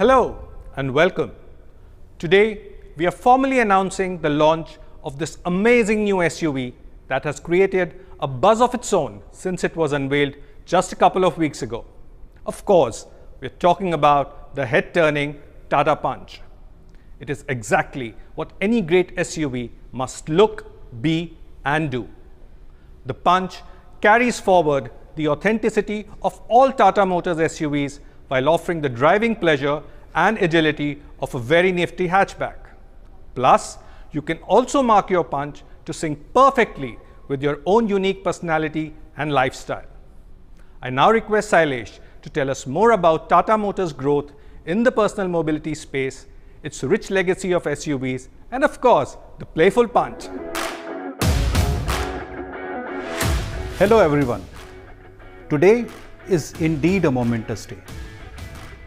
Hello and welcome. Today we are formally announcing the launch of this amazing new SUV that has created a buzz of its own since it was unveiled just a couple of weeks ago. Of course, we're talking about the head-turning Tata Punch. It is exactly what any great SUV must look, be and do. The Punch carries forward the authenticity of all Tata Motors SUVs while offering the driving pleasure and agility of a very nifty hatchback. Plus, you can also mark your punch to sync perfectly with your own unique personality and lifestyle. I now request Sailesh to tell us more about Tata Motors' growth in the personal mobility space, its rich legacy of SUVs, and of course, the playful punch. Hello everyone. Today is indeed a momentous day,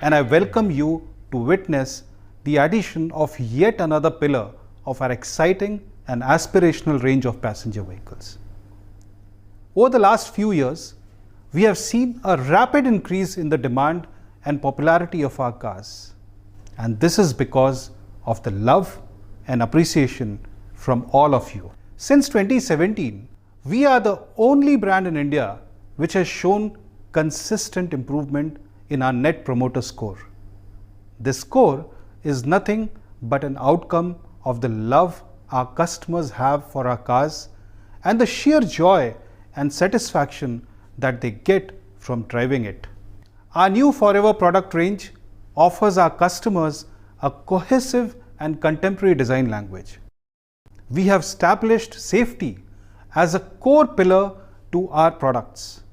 and I welcome you to witness the addition of yet another pillar of our exciting and aspirational range of passenger vehicles. Over the last few years, we have seen a rapid increase in the demand and popularity of our cars, and this is because of the love and appreciation from all of you. Since 2017, we are the only brand in India which has shown consistent improvement in our Net Promoter Score. This score is nothing but an outcome of the love our customers have for our cars and the sheer joy and satisfaction that they get from driving it. Our new Forever product range offers our customers a cohesive and contemporary design language. We have established safety as a core pillar to our products.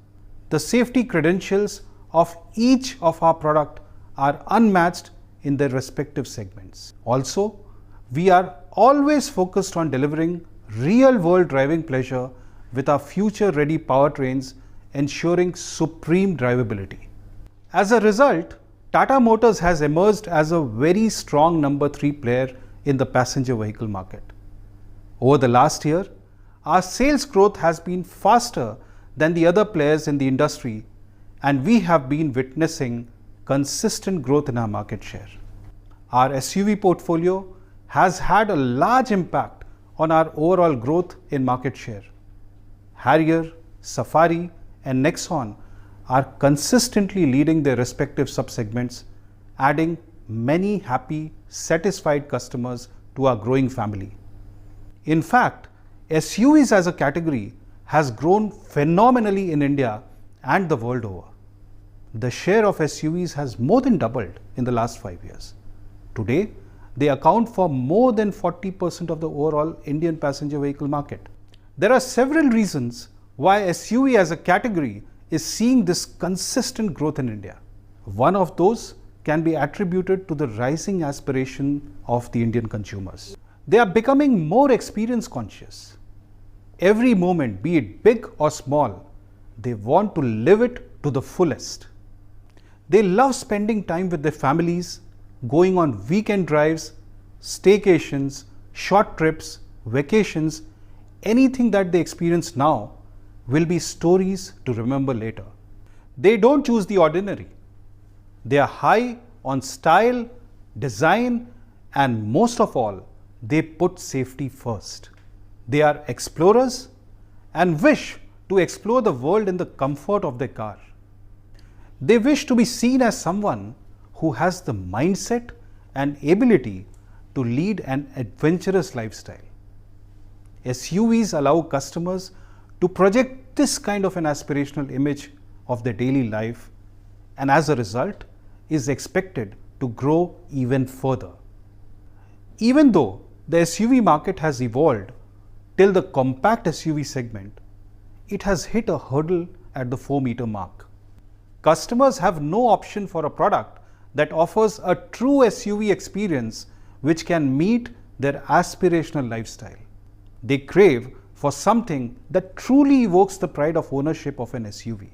The safety credentials of each of our products are unmatched in their respective segments. Also, we are always focused on delivering real-world driving pleasure with our future-ready powertrains, ensuring supreme drivability. As a result, Tata Motors has emerged as a very strong number 3 player in the passenger vehicle market. Over the last year, our sales growth has been faster than the other players in the industry, and we have been witnessing consistent growth in our market share. Our SUV portfolio has had a large impact on our overall growth in market share. Harrier, Safari and Nexon are consistently leading their respective subsegments, adding many happy, satisfied customers to our growing family. In fact, SUVs as a category has grown phenomenally in India and the world over. The share of SUVs has more than doubled in the last 5 years. Today, they account for more than 40% of the overall Indian passenger vehicle market. There are several reasons why SUV as a category is seeing this consistent growth in India. One of those can be attributed to the rising aspiration of the Indian consumers. They are becoming more experience conscious. Every moment, be it big or small, they want to live it to the fullest. They love spending time with their families, going on weekend drives, staycations, short trips, vacations. Anything that they experience now will be stories to remember later. They don't choose the ordinary. They are high on style, design, and most of all, they put safety first. They are explorers and wish to explore the world in the comfort of their car. They wish to be seen as someone who has the mindset and ability to lead an adventurous lifestyle. SUVs allow customers to project this kind of an aspirational image of their daily life, and as a result is expected to grow even further. Even though the SUV market has evolved till the compact SUV segment, it has hit a hurdle at the 4-meter mark. Customers have no option for a product that offers a true SUV experience which can meet their aspirational lifestyle. They crave for something that truly evokes the pride of ownership of an SUV.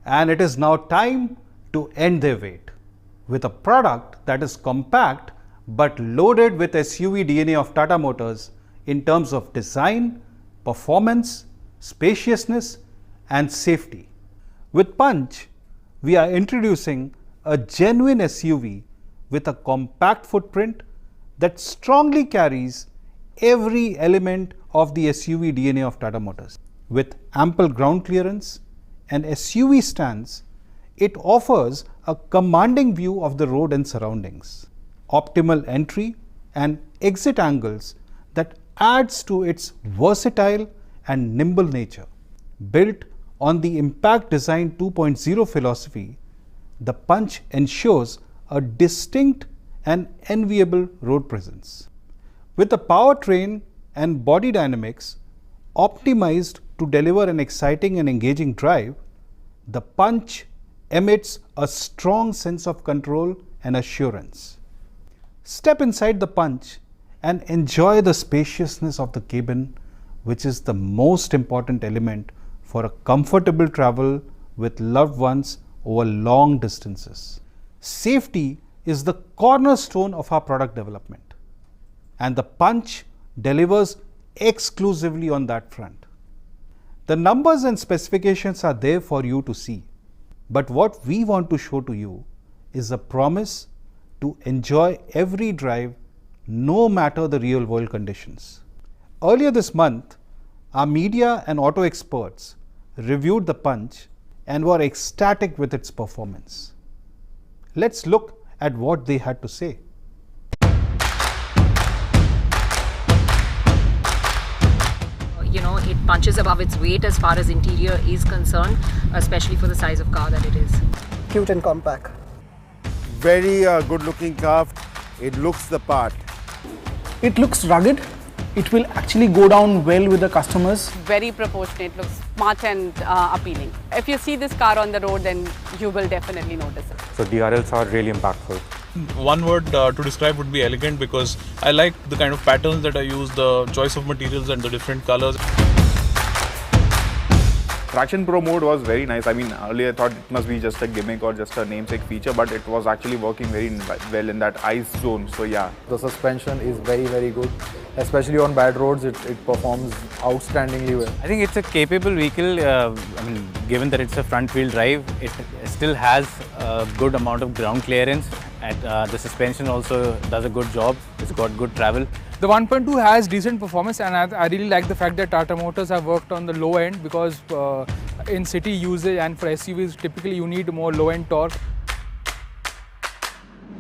And it is now time to end their wait with a product that is compact but loaded with SUV DNA of Tata Motors in terms of design, performance, spaciousness and safety. With Punch, we are introducing a genuine SUV with a compact footprint that strongly carries every element of the SUV DNA of Tata Motors. With ample ground clearance and SUV stance, it offers a commanding view of the road and surroundings, optimal entry and exit angles that adds to its versatile and nimble nature. Built on the Impact Design 2.0 philosophy, the Punch ensures a distinct and enviable road presence. With the powertrain and body dynamics optimized to deliver an exciting and engaging drive, the Punch emits a strong sense of control and assurance. Step inside the Punch and enjoy the spaciousness of the cabin, which is the most important element for a comfortable travel with loved ones over long distances. Safety is the cornerstone of our product development, and the Punch delivers exclusively on that front. The numbers and specifications are there for you to see, but what we want to show to you is a promise to enjoy every drive no matter the real world conditions. Earlier this month, our media and auto experts reviewed the Punch and were ecstatic with its performance. Let's look at what they had to say. It punches above its weight as far as interior is concerned, especially for the size of car that it is. Cute and compact. Very good looking car. It looks the part. It looks rugged. It will actually go down well with the customers. Very proportionate, looks smart and appealing. If you see this car on the road, then you will definitely notice it. So DRLs are really impactful. One word to describe would be elegant, because I like the kind of patterns that I use, the choice of materials and the different colors. Traction Pro mode was very nice. I mean, earlier I thought it must be just a gimmick or just a namesake feature, but it was actually working very well in that ice zone. So yeah. The suspension is very, very good. Especially on bad roads, it performs outstandingly well. I think it's a capable vehicle. Given that it's a front-wheel drive, it still has a good amount of ground clearance. And the suspension also does a good job. It's got good travel. The 1.2 has decent performance, and I really like the fact that Tata Motors have worked on the low end, because in city usage and for SUVs, typically you need more low-end torque.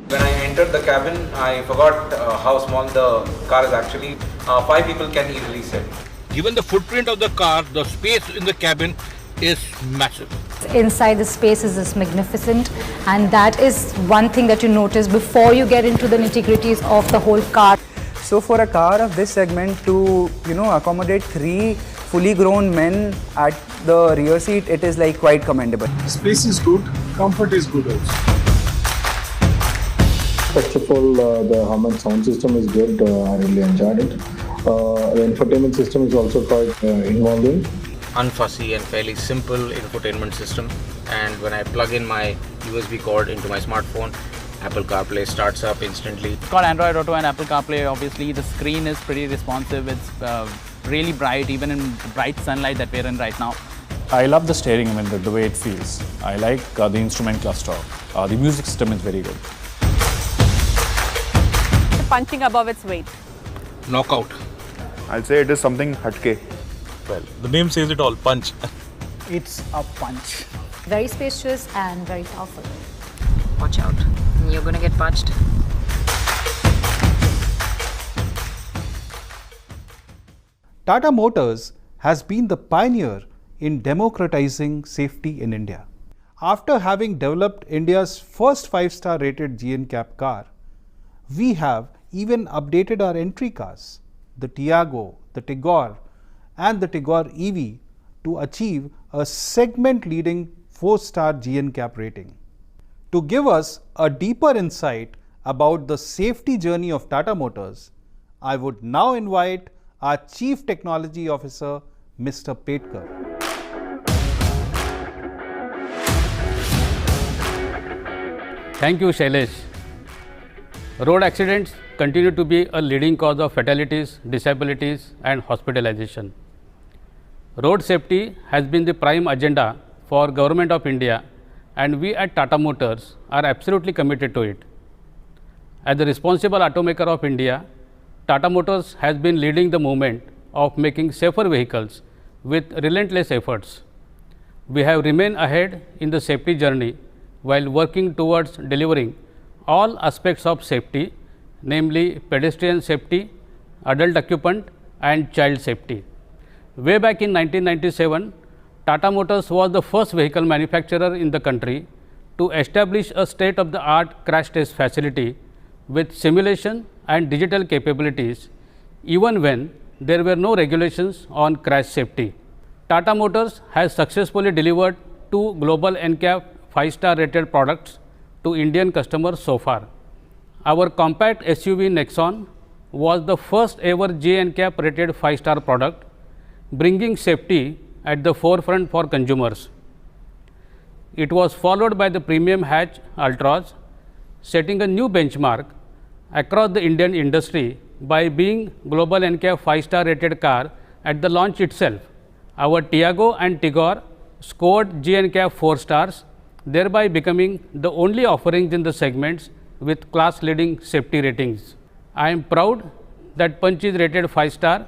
When I entered the cabin, I forgot how small the car is actually. 5 people can easily sit. Given the footprint of the car, the space in the cabin is massive. Inside the space is magnificent, and that is one thing that you notice before you get into the nitty-gritties of the whole car. So for a car of this segment to accommodate 3 fully grown men at the rear seat, it is like quite commendable. Space is good, comfort is good also. First of all, the hum and sound system is good. I really enjoyed it. The infotainment system is also quite involving. Unfussy and fairly simple infotainment system, and when I plug in my USB cord into my smartphone, Apple CarPlay starts up instantly. It's got Android Auto and Apple CarPlay. Obviously, the screen is pretty responsive. It's really bright, even in bright sunlight that we're in right now. I love the steering, the way it feels. I like the instrument cluster. The music system is very good. Punching above its weight. Knockout. I'll say it is something hatke. Well, the name says it all, Punch. It's a punch. Very spacious and very powerful. Watch out, you're going to get punched. Tata Motors has been the pioneer in democratizing safety in India. After having developed India's first 5-star rated GNCAP car, we have even updated our entry cars, the Tiago, the Tigor, and the Tigor EV, to achieve a segment-leading 4-star GNCAP rating. To give us a deeper insight about the safety journey of Tata Motors, I would now invite our Chief Technology Officer, Mr. Petkar. Thank you, Shailesh. Road accidents continue to be a leading cause of fatalities, disabilities, and hospitalization. Road safety has been the prime agenda for Government of India, and we at Tata Motors are absolutely committed to it. As the responsible automaker of India, Tata Motors has been leading the movement of making safer vehicles with relentless efforts. We have remained ahead in the safety journey while working towards delivering all aspects of safety, namely pedestrian safety, adult occupant and child safety. Way back in 1997, Tata Motors was the first vehicle manufacturer in the country to establish a state-of-the-art crash test facility with simulation and digital capabilities, even when there were no regulations on crash safety. Tata Motors has successfully delivered 2 global NCAP 5-star rated products to Indian customers so far. Our compact SUV Nexon was the first ever JNCAP rated 5-star product, bringing safety at the forefront for consumers. It was followed by the premium hatch Ultras, setting a new benchmark across the Indian industry by being global NCAP 5-star rated car at the launch itself. Our Tiago and Tigor scored JNCAP 4 stars, thereby becoming the only offerings in the segments with class leading safety ratings. I am proud that Punch is rated 5-star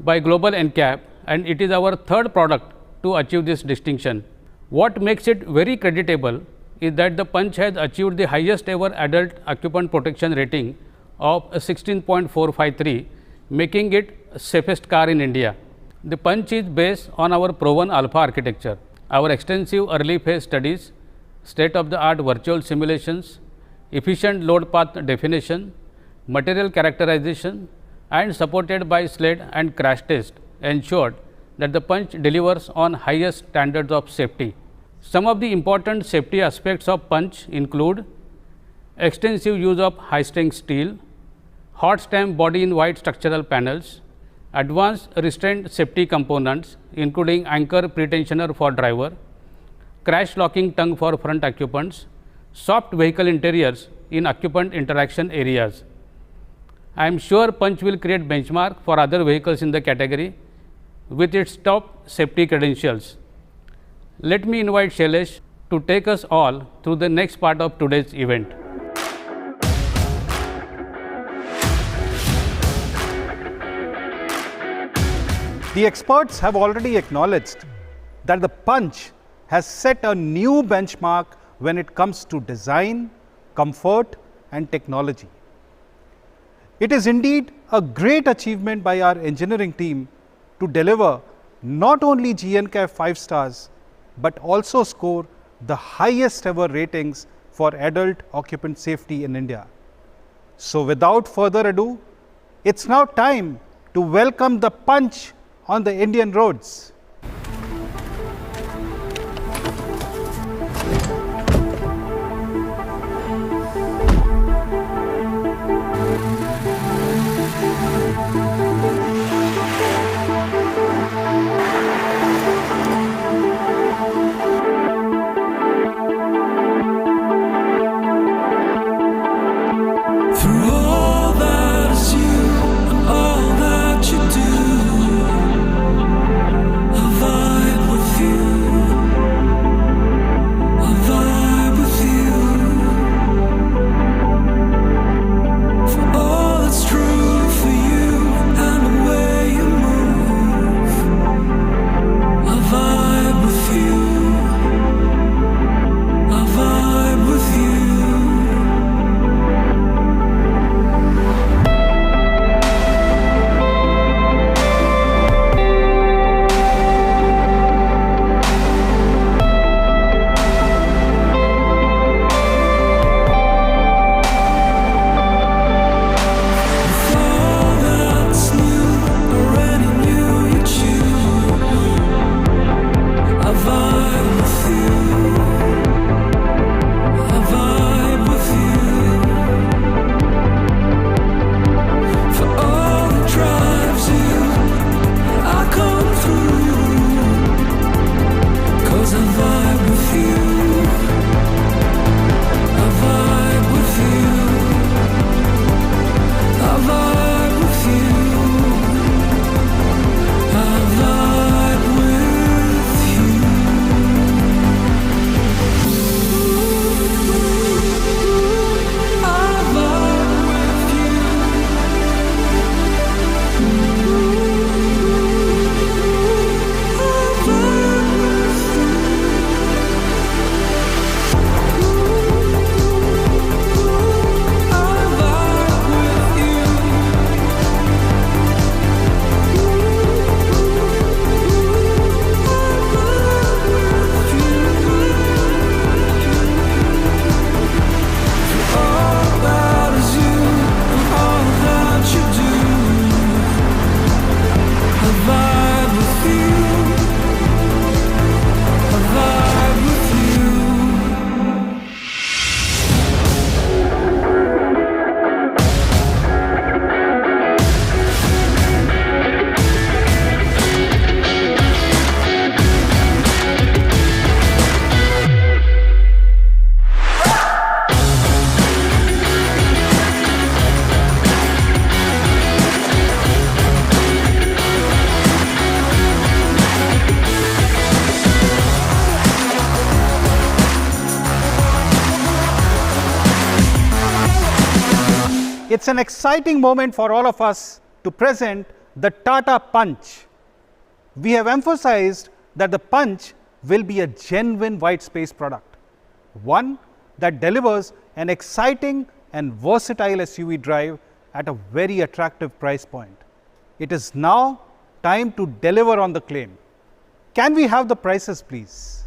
by global NCAP, and it is our third product to achieve this distinction. What makes it very creditable is that the Punch has achieved the highest ever adult occupant protection rating of 16.453, making it safest car in India. The Punch is based on our proven alpha architecture. Our extensive early phase studies, state-of-the-art virtual simulations, efficient load path definition, material characterization and supported by sled and crash test ensured that the Punch delivers on highest standards of safety. Some of the important safety aspects of Punch include extensive use of high strength steel, hot stamp body in white structural panels, advanced restraint safety components including anchor pretensioner for driver, crash locking tongue for front occupants, soft vehicle interiors in occupant interaction areas. I am sure Punch will create benchmark for other vehicles in the category with its top safety credentials. Let me invite Shailesh to take us all through the next part of today's event. The experts have already acknowledged that the Punch has set a new benchmark when it comes to design, comfort and technology. It is indeed a great achievement by our engineering team to deliver not only GNCAP 5 stars, but also score the highest ever ratings for adult occupant safety in India. So without further ado, it's now time to welcome the Punch on the Indian roads. It's an exciting moment for all of us to present the Tata Punch. We have emphasized that the Punch will be a genuine white space product, one that delivers an exciting and versatile SUV drive at a very attractive price point. It is now time to deliver on the claim. Can we have the prices, please?